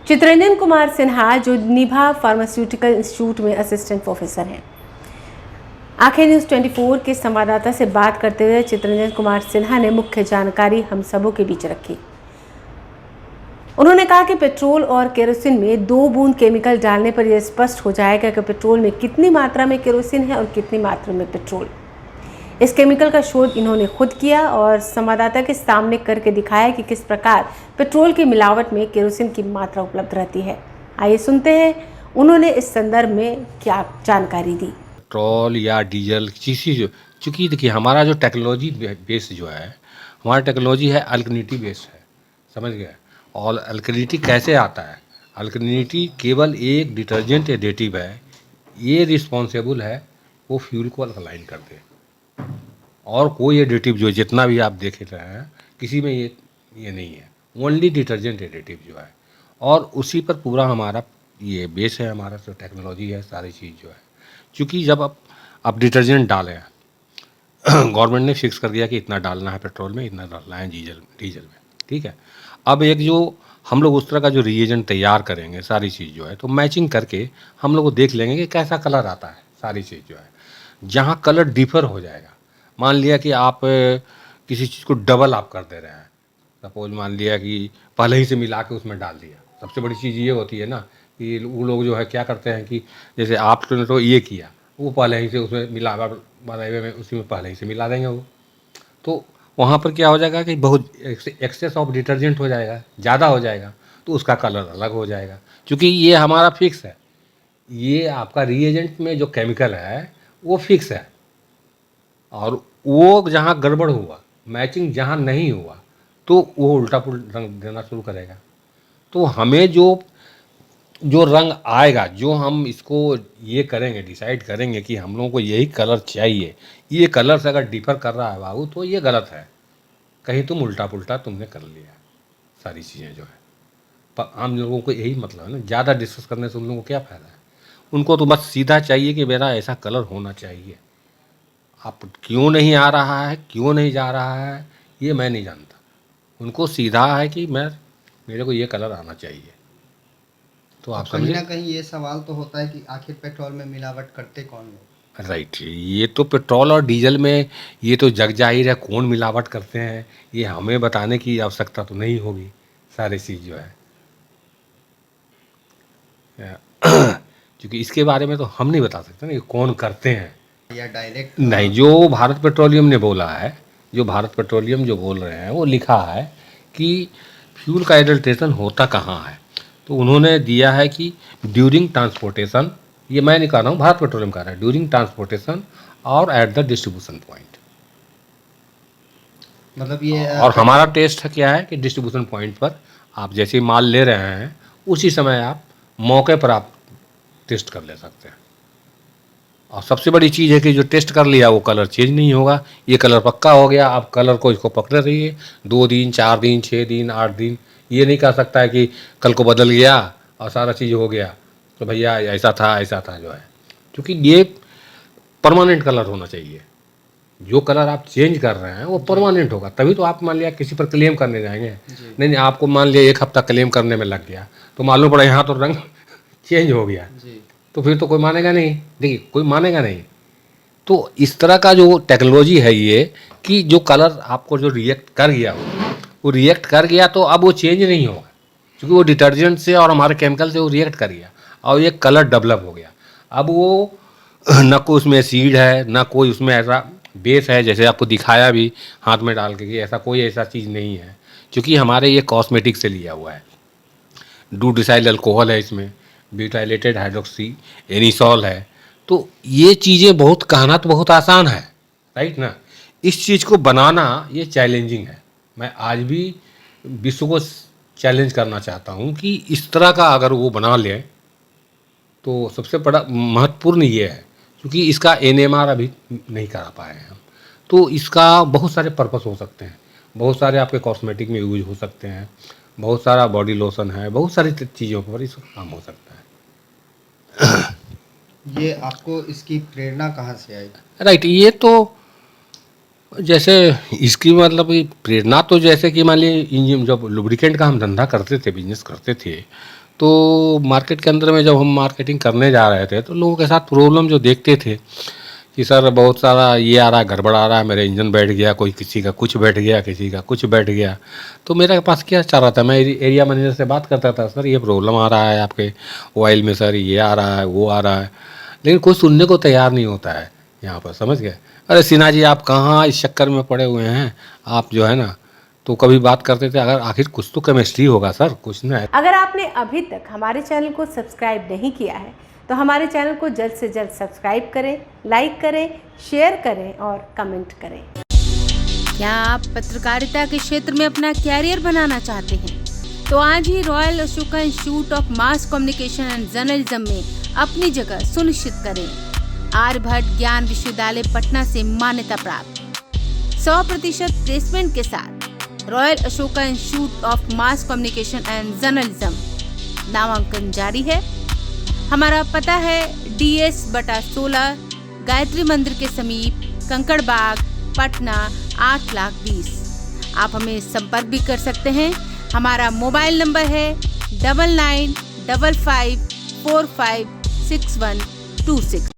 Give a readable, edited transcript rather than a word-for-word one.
चित्रंजन कुमार सिन्हा जो निभा pharmaceutical institute में असिस्टेंट प्रोफेसर हैं। आखिर न्यूज़ 24 के संवाददाता से बात करते हुए चित्रंजन कुमार सिन्हा ने मुख्य जानकारी हम सबों के बीच रखी। उन्होंने कहा कि पेट्रोल और केरोसिन में 2 बूंद केमिकल डालने पर यह स्पष्ट हो जाएगा कि पेट्रोल में कितनी मात्रा में केरोसिन है और कितनी मात्रा में पेट्रोल। इस केमिकल का शोध इन्होंने खुद किया और संवाददाता के सामने करके दिखाया कि किस प्रकार पेट्रोल की मिलावट में केरोसिन की मात्रा उपलब्ध रहती है। आइए सुनते हैं उन्होंने इस संदर्भ में क्या जानकारी दी। पेट्रोल या डीजल किसी जो, चूँकि देखिए हमारा जो टेक्नोलॉजी बेस जो है, हमारा टेक्नोलॉजी है अल्कनिटी बेस है, समझ गए। और अल्कनिटी कैसे आता है? अल्कनिटी केवल एक डिटर्जेंट एडिटिव है, ये रिस्पॉन्सिबल है वो फ्यूल को अल्कलाइन कर दे। और कोई एडिटिव जो जितना भी आप देख रहे हैं किसी में ये नहीं है, ओनली डिटर्जेंट एडिटिव जो है। और उसी पर पूरा हमारा ये बेस है, हमारा जो टेक्नोलॉजी है सारी चीज़ जो है। क्योंकि जब आप डिटर्जेंट डालें गवर्नमेंट ने फिक्स कर दिया कि इतना डालना है पेट्रोल में, इतना डालना है डीजल में, ठीक है। अब एक जो हम लोग उस तरह का जो रिएजेंट तैयार करेंगे सारी चीज़ जो है, तो मैचिंग करके हम लोग को देख लेंगे कि कैसा कलर आता है सारी चीज़ जो है। जहाँ कलर डिफर हो जाएगा, मान लिया कि आप किसी चीज़ को डबल आप कर दे रहे हैं, सपोज मान लिया कि पहले ही से मिला के उसमें डाल दिया। सबसे बड़ी चीज़ ये होती है ना कि वो लोग जो है क्या करते हैं कि जैसे आपने तो ये किया, वो पहले ही से उसमें मिला बनाए में उसी में पहले ही से मिला देंगे वो, तो वहाँ पर क्या हो जाएगा कि बहुत एक्सेस ऑफ डिटर्जेंट हो जाएगा, ज़्यादा हो जाएगा, तो उसका कलर अलग हो जाएगा। क्योंकि ये हमारा फिक्स है, ये आपका रिएजेंट में जो केमिकल है वो फिक्स है। और वो जहाँ गड़बड़ हुआ, मैचिंग जहाँ नहीं हुआ, तो वो उल्टा पुल्टा रंग देना शुरू करेगा। तो हमें जो रंग आएगा, जो हम इसको ये करेंगे, डिसाइड करेंगे कि हम लोगों को यही कलर चाहिए, ये कलर से अगर डिफर कर रहा है बाबू तो ये गलत है, कहीं तुम उल्टा पुल्टा तुमने कर लिया सारी चीज़ें जो है। पर आम लोगों को यही मतलब है ना, ज़्यादा डिस्कस करने से उन लोगों को क्या फ़ायदा है। उनको तो बस सीधा चाहिए कि मेरा ऐसा कलर होना चाहिए। आप क्यों नहीं आ रहा है, क्यों नहीं जा रहा है, ये मैं नहीं जानता। उनको सीधा है कि मेरे को ये कलर आना चाहिए। तो आप कहीं समझे ना कहीं ये सवाल तो होता है कि आखिर पेट्रोल में मिलावट करते कौन लोग? राइट। ये तो पेट्रोल और डीजल में ये तो जग जाहिर है कौन मिलावट करते हैं, ये हमें बताने की आवश्यकता तो नहीं होगी सारी चीज़ जो है। क्योंकि इसके बारे में तो हम नहीं बता सकते ना कि कौन करते हैं या डायरेक्ट नहीं। जो भारत पेट्रोलियम ने बोला है, जो भारत पेट्रोलियम जो बोल रहे हैं, वो लिखा है कि फ्यूल का एडल्ट्रेशन होता कहाँ है। तो उन्होंने दिया है कि ड्यूरिंग ट्रांसपोर्टेशन, ये मैं नहीं कह रहा हूँ, भारत पेट्रोलियम कह रहा है, ड्यूरिंग ट्रांसपोर्टेशन और एट द डिस्ट्रीब्यूशन पॉइंट। मतलब ये और हमारा टेस्ट है क्या है कि डिस्ट्रीब्यूशन पॉइंट पर आप जैसे माल ले रहे हैं उसी समय आप मौके पर आप टेस्ट कर ले सकते हैं। और सबसे बड़ी चीज़ है कि जो टेस्ट कर लिया वो कलर चेंज नहीं होगा, ये कलर पक्का हो गया। आप कलर को इसको पकड़े रहिए 2 दिन 4 दिन 6 दिन 8 दिन, ये नहीं कह सकता है कि कल को बदल गया और सारा चीज़ हो गया तो भैया ऐसा था जो है। क्योंकि ये परमानेंट कलर होना चाहिए। जो कलर आप चेंज कर रहे हैं वो परमानेंट होगा, तभी तो आप मान लिया किसी पर क्लेम करने जाएंगे। नहीं, आपको मान लिया 1 हफ्ता क्लेम करने में लग गया तो मालूम पड़ा यहाँ तो रंग चेंज हो गया, तो फिर तो कोई मानेगा नहीं। देखिए कोई मानेगा नहीं। तो इस तरह का जो टेक्नोलॉजी है ये कि जो कलर आपको जो रिएक्ट कर गया वो रिएक्ट कर गया तो अब वो चेंज नहीं होगा, क्योंकि वो डिटर्जेंट से और हमारे केमिकल से वो रिएक्ट कर गया और ये कलर डेवलप हो गया। अब वो न कोई उसमें एसिड है, ना कोई उसमें ऐसा बेस है जैसे आपको दिखाया भी हाथ में डाल के कि ऐसा कोई ऐसा चीज़ नहीं है। क्योंकि हमारे ये कॉस्मेटिक से लिया हुआ है, डूडिसाइल अल्कोहल है इसमें, ब्यूटाइलेटेड हाइड्रोक्सी एनिसॉल है। तो ये चीज़ें बहुत कहना तो बहुत आसान है, राइट ना। इस चीज़ को बनाना ये चैलेंजिंग है। मैं आज भी विश्व को चैलेंज करना चाहता हूँ कि इस तरह का अगर वो बना लें तो सबसे बड़ा महत्वपूर्ण ये है, क्योंकि इसका एनएमआर अभी नहीं करा पाए हैं हम। तो इसका बहुत सारे पर्पस हो सकते हैं, बहुत सारे आपके कॉस्मेटिक में यूज हो सकते हैं, बहुत सारा बॉडी लोशन है, बहुत सारी चीज़ों पर इसका काम हो सकता है। ये आपको इसकी प्रेरणा कहाँ से आई? राइट। ये तो जैसे इसकी मतलब प्रेरणा तो जैसे कि मान लीजिए इंजन जब लुब्रिकेंट का हम धंधा करते थे, बिजनेस करते थे, तो मार्केट के अंदर में जब हम मार्केटिंग करने जा रहे थे तो लोगों के साथ प्रॉब्लम जो देखते थे कि सर बहुत सारा ये आ रहा है, गड़बड़ आ रहा है, मेरे इंजन बैठ गया, कोई किसी का कुछ बैठ गया, किसी का कुछ बैठ गया। तो मेरे पास क्या चाह रहा था, मैं एरिया मैनेजर से बात करता था, सर ये प्रॉब्लम आ रहा है आपके ऑयल में, सर ये आ रहा है, वो आ रहा है, लेकिन कोई सुनने को तैयार नहीं होता है यहाँ पर, समझ गए। अरे सिन्हा जी आप कहाँ इस चक्कर में पड़े हुए हैं, आप जो है ना, तो कभी बात करते थे, अगर आखिर कुछ तो केमिस्ट्री होगा सर, कुछ ना है। अगर आपने अभी तक हमारे चैनल को सब्सक्राइब नहीं किया है तो हमारे चैनल को जल्द से जल्द सब्सक्राइब करें, लाइक करें, शेयर करें और कमेंट करें। क्या आप पत्रकारिता के क्षेत्र में अपना कैरियर बनाना चाहते हैं? तो आज ही royal Ashoka institute of mass communication and journalism में अपनी जगह सुनिश्चित करें। आर्यभट्ट ज्ञान विश्वविद्यालय पटना से मान्यता प्राप्त 100% प्लेसमेंट के साथ royal Ashoka institute of mass communication and journalism नामांकन जारी है। हमारा पता है DS/16 गायत्री मंदिर के समीप, कंकड़ बाग, पटना 8,20,000। आप हमें संपर्क भी कर सकते हैं। हमारा मोबाइल नंबर है 9955456126।